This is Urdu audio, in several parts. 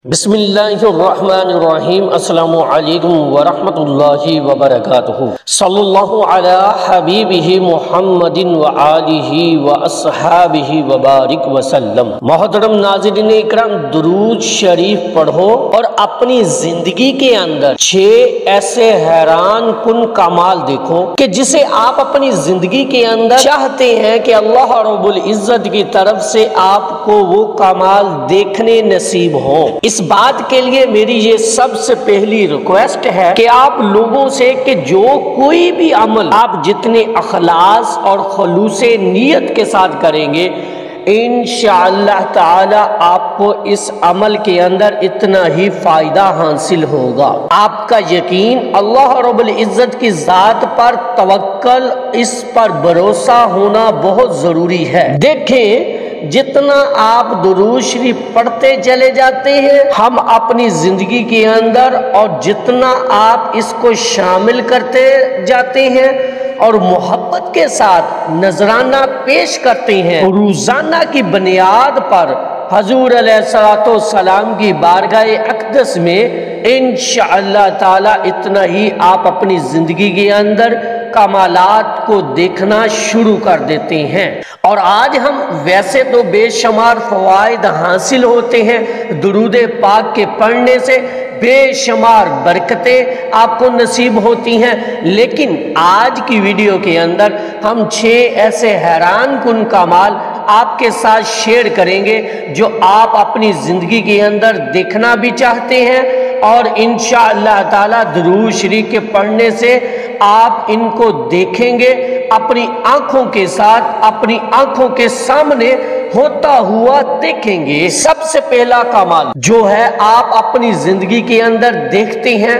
بسم اللہ الرحمن الرحیم۔ السلام علیکم ورحمۃ اللہ وبرکاتہ۔ صلی اللہ علی حبیبہ محمد وآلہ واصحابہ وبارک وسلم۔ محترم ناظرین اکرام، درود شریف پڑھو اور اپنی زندگی کے اندر 6 ایسے حیران کن کمال دیکھو کہ جسے آپ اپنی زندگی کے اندر چاہتے ہیں کہ اللہ رب العزت کی طرف سے آپ کو وہ کمال دیکھنے نصیب ہوں۔ اس بات کے لیے میری یہ سب سے پہلی ریکویسٹ ہے کہ آپ لوگوں سے کہ جو کوئی بھی عمل آپ جتنے اخلاص اور خلوص نیت کے ساتھ کریں گے، انشاءاللہ تعالی آپ کو اس عمل کے اندر اتنا ہی فائدہ حاصل ہوگا۔ آپ کا یقین اللہ رب العزت کی ذات پر توکل، اس پر بھروسہ ہونا بہت ضروری ہے۔ دیکھیں، جتنا آپ درود شریف پڑھتے چلے جاتے ہیں ہم اپنی زندگی کے اندر، اور جتنا آپ اس کو شامل کرتے جاتے ہیں اور محبت کے ساتھ نذرانہ پیش کرتے ہیں، روزانہ کی بنیاد پر حضور علیہ الصلوۃ والسلام کی بارگاہ اقدس میں انشاءاللہ تعالی اتنا ہی آپ اپنی زندگی کے اندر کمالات کو دیکھنا شروع کر دیتے ہیں۔ اور آج ہم ویسے تو بے شمار فوائد حاصل ہوتے ہیں درود پاک کے پڑھنے سے، بے شمار برکتیں آپ کو نصیب ہوتی ہیں، لیکن آج کی ویڈیو کے اندر ہم 6 ایسے حیران کن کمال آپ کے ساتھ شیئر کریں گے جو آپ اپنی زندگی کے اندر دیکھنا بھی چاہتے ہیں، اور انشاءاللہ تعالی درود شریف کے پڑھنے سے آپ ان کو دیکھیں گے، اپنی آنکھوں کے ساتھ، اپنی آنکھوں کے سامنے ہوتا ہوا دیکھیں گے۔ سب سے پہلا کمال جو ہے آپ اپنی زندگی کے اندر دیکھتے ہیں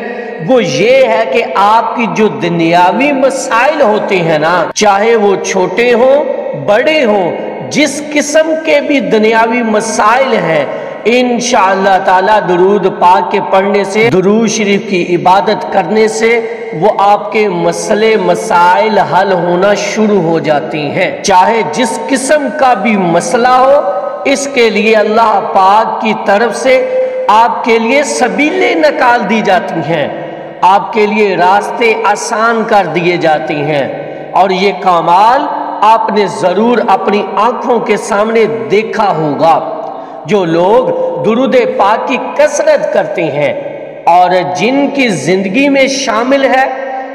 وہ یہ ہے کہ آپ کی جو دنیاوی مسائل ہوتے ہیں نا، چاہے وہ چھوٹے ہوں بڑے ہوں، جس قسم کے بھی دنیاوی مسائل ہیں، انشاءاللہ تعالی درود پاک کے پڑھنے سے، درود شریف کی عبادت کرنے سے وہ آپ کے مسئلے مسائل حل ہونا شروع ہو جاتی ہیں۔ چاہے جس قسم کا بھی مسئلہ ہو، اس کے لیے اللہ پاک کی طرف سے آپ کے لیے سبیلیں نکال دی جاتی ہیں، آپ کے لیے راستے آسان کر دیے جاتے ہیں، اور یہ کمال آپ نے ضرور اپنی آنکھوں کے سامنے دیکھا ہوگا۔ جو لوگ درود پاک کی کثرت کرتے ہیں اور جن کی زندگی میں شامل ہے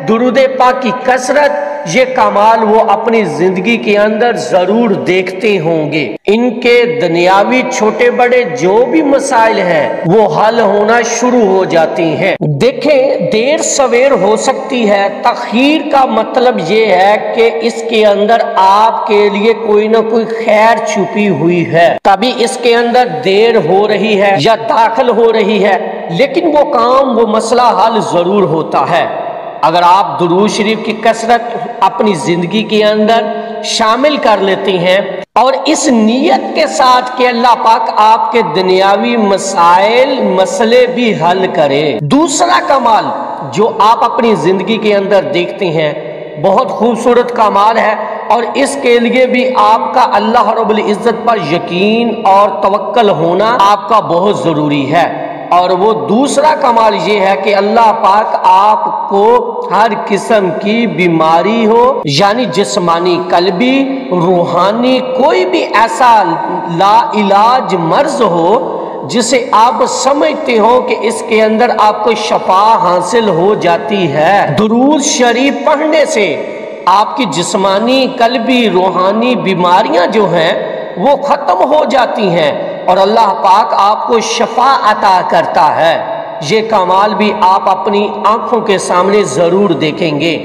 درود پاک کی کثرت، یہ کمال وہ اپنی زندگی کے اندر ضرور دیکھتے ہوں گے۔ ان کے دنیاوی چھوٹے بڑے جو بھی مسائل ہیں وہ حل ہونا شروع ہو جاتی ہیں۔ دیکھیں، دیر سویر ہو سکتی ہے، تاخیر کا مطلب یہ ہے کہ اس کے اندر آپ کے لیے کوئی نہ کوئی خیر چھپی ہوئی ہے، تبھی اس کے اندر دیر ہو رہی ہے یا داخل ہو رہی ہے، لیکن وہ کام، وہ مسئلہ حل ضرور ہوتا ہے اگر آپ درود شریف کی کثرت اپنی زندگی کے اندر شامل کر لیتے ہیں، اور اس نیت کے ساتھ کہ اللہ پاک آپ کے دنیاوی مسائل مسئلے بھی حل کرے۔ دوسرا کمال جو آپ اپنی زندگی کے اندر دیکھتے ہیں بہت خوبصورت کمال ہے، اور اس کے لیے بھی آپ کا اللہ رب العزت پر یقین اور توکل ہونا آپ کا بہت ضروری ہے، اور وہ دوسرا کمال یہ ہے کہ اللہ پاک آپ کو ہر قسم کی بیماری ہو، یعنی جسمانی، قلبی، روحانی، کوئی بھی ایسا لا علاج مرض ہو جسے آپ سمجھتے ہو کہ اس کے اندر آپ کو شفا حاصل ہو جاتی ہے، درود شریف پڑھنے سے آپ کی جسمانی، قلبی، روحانی بیماریاں جو ہیں وہ ختم ہو جاتی ہیں، اور اللہ پاک آپ کو شفا عطا کرتا ہے۔ یہ کمال بھی آپ اپنی آنکھوں کے سامنے ضرور دیکھیں گے۔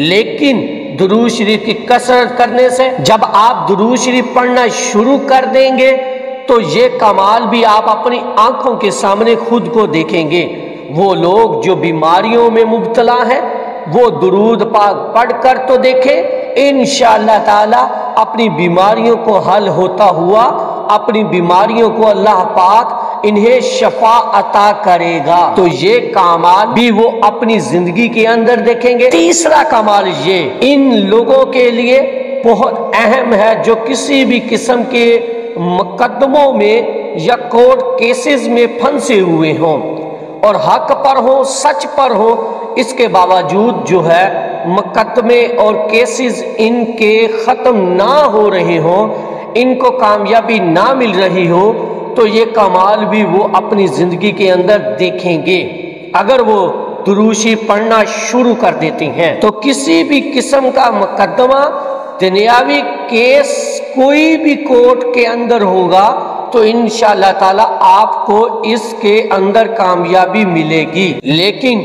لیکن درود شریف کی کثرت کرنے سے جب آپ درود شریف پڑھنا شروع کر دیں گے تو یہ کمال بھی آپ اپنی آنکھوں کے سامنے خود کو دیکھیں گے۔ وہ لوگ جو بیماریوں میں مبتلا ہیں وہ درود پاک پڑھ کر تو دیکھیں، انشاءاللہ تعالی اپنی بیماریوں کو حل ہوتا ہوا، اپنی بیماریوں کو اللہ پاک انہیں شفا عطا کرے گا۔ تو یہ کمال بھی وہ اپنی زندگی کے اندر دیکھیں گے۔ تیسرا کمال یہ ان لوگوں کے لیے بہت اہم ہے جو کسی بھی قسم کے مقدموں میں یا کورٹ کیسز میں پھنسے ہوئے ہوں اور حق پر ہوں، سچ پر ہوں، اس کے باوجود جو ہے مقدمے اور کیسز ان کے ختم نہ ہو رہے ہوں، ان کو کامیابی نہ مل رہی ہو، تو یہ کمال بھی وہ اپنی زندگی کے اندر دیکھیں گے اگر وہ درود شریف پڑھنا شروع کر دیتے ہیں۔ تو کسی بھی قسم کا مقدمہ، دنیاوی کیس کوئی بھی کورٹ کے اندر ہوگا تو انشاءاللہ تعالی آپ کو اس کے اندر کامیابی ملے گی، لیکن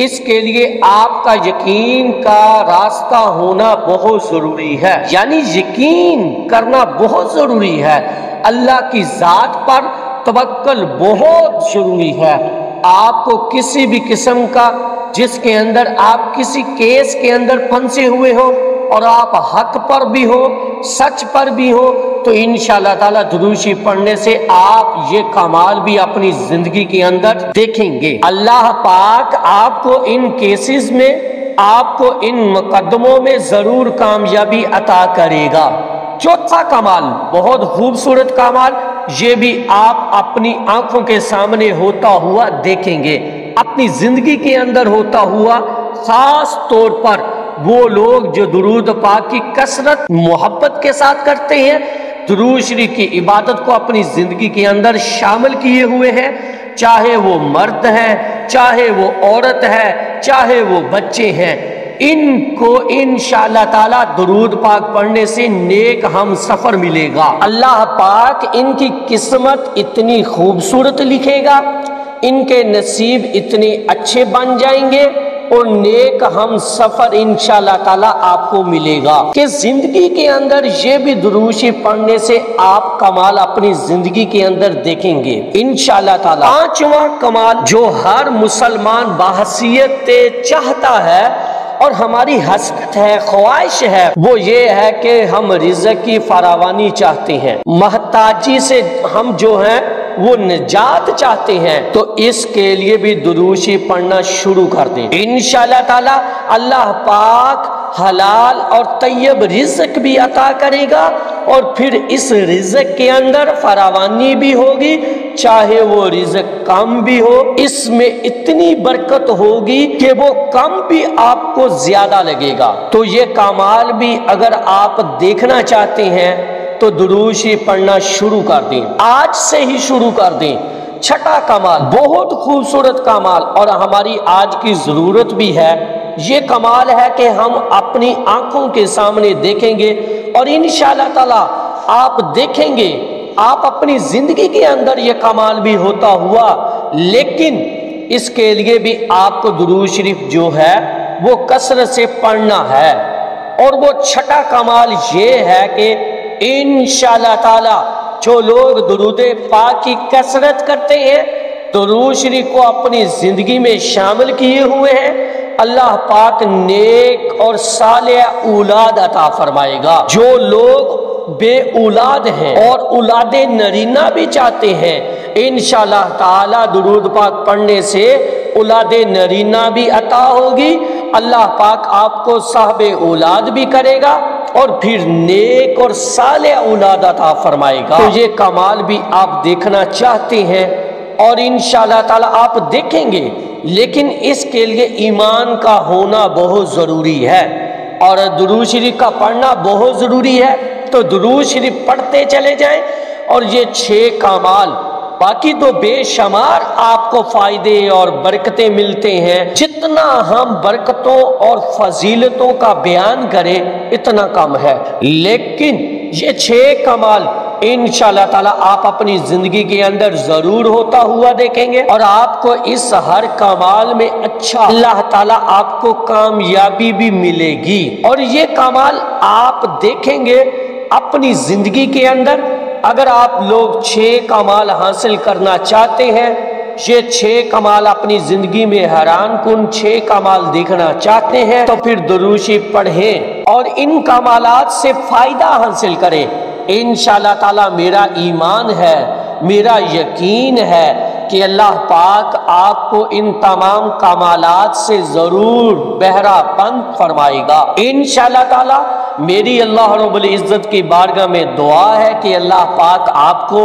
اس کے لیے آپ کا یقین کا راستہ ہونا بہت ضروری ہے، یعنی یقین کرنا بہت ضروری ہے، اللہ کی ذات پر توکل بہت ضروری ہے۔ آپ کو کسی بھی قسم کا جس کے اندر آپ کسی کیس کے اندر پھنسے ہوئے ہو اور آپ حق پر بھی ہو، سچ پر بھی ہو، تو انشاءاللہ تعالی درود شریف پڑھنے سے آپ یہ کمال بھی اپنی زندگی کے اندر دیکھیں گے۔ اللہ پاک آپ کو ان کیسز میں، آپ کو ان مقدموں میں ضرور کامیابی عطا کرے گا۔ چوتھا کمال، بہت خوبصورت کمال، یہ بھی آپ اپنی آنکھوں کے سامنے ہوتا ہوا دیکھیں گے، اپنی زندگی کے اندر ہوتا ہوا، خاص طور پر وہ لوگ جو درود پاک کی کثرت محبت کے ساتھ کرتے ہیں، درود شریف کی عبادت کو اپنی زندگی کے اندر شامل کیے ہوئے ہیں، چاہے وہ مرد ہیں، چاہے وہ عورت ہے، چاہے وہ بچے ہیں، ان کو انشاءاللہ تعالی درود پاک پڑھنے سے نیک ہم سفر ملے گا۔ اللہ پاک ان کی قسمت اتنی خوبصورت لکھے گا، ان کے نصیب اتنے اچھے بن جائیں گے اور نیک ہم سفر انشاءاللہ تعالی آپ کو ملے گا کہ زندگی کے اندر یہ بھی درود شریف پڑھنے سے آپ کمال اپنی زندگی کے اندر دیکھیں گے انشاءاللہ تعالی۔ پانچواں کمال جو ہر مسلمان بحیثیت چاہتا ہے اور ہماری حسرت ہے، خواہش ہے، وہ یہ ہے کہ ہم رزق کی فراوانی چاہتے ہیں، محتاجی سے ہم جو ہیں وہ نجات چاہتے ہیں، تو اس کے لیے بھی درود شریف پڑھنا شروع کر دیں انشاءاللہ تعالی۔ اللہ پاک حلال اور طیب رزق بھی عطا کرے گا اور پھر اس رزق کے اندر فراوانی بھی ہوگی، چاہے وہ رزق کم بھی ہو، اس میں اتنی برکت ہوگی کہ وہ کم بھی آپ کو زیادہ لگے گا۔ تو یہ کمال بھی اگر آپ دیکھنا چاہتے ہیں تو درود شریف پڑھنا شروع کر دیں، آج سے ہی شروع کر دیں۔ چھٹا کمال، بہت خوبصورت کمال اور ہماری آج کی ضرورت بھی ہے، یہ کمال ہے کہ ہم اپنی آنکھوں کے سامنے دیکھیں گے اور انشاءاللہ تعالی آپ دیکھیں گے، آپ اپنی زندگی کے اندر یہ کمال بھی ہوتا ہوا، لیکن اس کے لیے بھی آپ کو درود شریف جو ہے وہ کثرت سے پڑھنا ہے۔ اور وہ چھٹا کمال یہ ہے کہ انشاءاللہ تعالی جو لوگ درود پاک کی کثرت کرتے ہیں، درود شریف کو اپنی زندگی میں شامل کیے ہوئے ہیں، اللہ پاک نیک اور صالح اولاد عطا فرمائے گا۔ جو لوگ بے اولاد ہیں اور اولاد نرینہ بھی چاہتے ہیں، انشاءاللہ تعالی درود پاک پڑھنے سے اولاد نرینہ بھی عطا ہوگی، اللہ پاک آپ کو صاحب اولاد بھی کرے گا اور پھر نیک اور صالح اولاد عطا فرمائے گا۔ تو یہ کمال بھی آپ دیکھنا چاہتے ہیں اور انشاءاللہ تعالی آپ دیکھیں گے، لیکن اس کے لیے ایمان کا ہونا بہت ضروری ہے اور درود شریف کا پڑھنا بہت ضروری ہے۔ تو درود شریف پڑھتے چلے جائیں اور یہ 6 کمال، باقی تو بے شمار آپ کو فائدے اور برکتیں ملتے ہیں، جتنا ہم برکتوں اور فضیلتوں کا بیان کریں اتنا کم ہے، لیکن یہ 6 کمال انشاءاللہ تعالی آپ اپنی زندگی کے اندر ضرور ہوتا ہوا دیکھیں گے اور آپ کو اس ہر کمال میں اچھا اللہ تعالی آپ کو کامیابی بھی ملے گی۔ اور یہ کمال آپ دیکھیں گے اپنی زندگی کے اندر۔ اگر آپ لوگ 6 کمال حاصل کرنا چاہتے ہیں، یہ 6 کمال اپنی زندگی میں حیران کن 6 کمال دیکھنا چاہتے ہیں، تو پھر درود شریف پڑھیں اور ان کمالات سے فائدہ حاصل کریں۔ انشاءاللہ تعالی میرا ایمان ہے، میرا یقین ہے کہ اللہ پاک آپ کو ان تمام کمالات سے ضرور بہرہ بند فرمائے گا انشاءاللہ تعالی۔ میری اللہ رب العزت کی بارگاہ میں دعا ہے کہ اللہ پاک آپ کو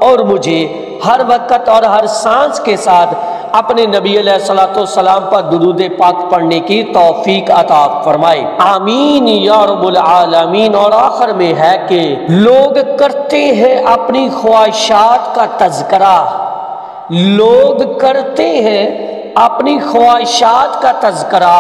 اور مجھے ہر وقت اور ہر سانس کے ساتھ اپنے نبی علیہ الصلوۃ والسلام پر درود پاک پڑھنے کی توفیق عطا فرمائے، آمین یا رب العالمین۔ اور آخر میں ہے کہ لوگ کرتے ہیں اپنی خواہشات کا تذکرہ، لوگ کرتے ہیں اپنی خواہشات کا تذکرہ،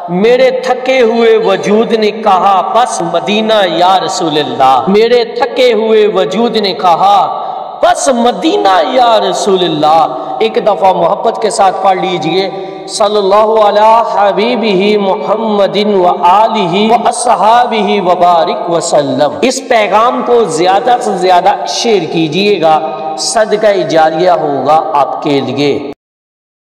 میرے تھکے ہوئے وجود نے کہا بس مدینہ یا رسول اللہ، میرے تھکے ہوئے وجود نے کہا بس مدینہ یا رسول اللہ۔ ایک دفعہ محبت کے ساتھ پڑھ لیجئے، صلی اللہ علی حبیبہ محمد و آلہ و اصحابہ وبارک وسلم۔ اس پیغام کو زیادہ سے زیادہ شیئر کیجئے گا، صدقہ جاریہ ہوگا آپ کے لیے۔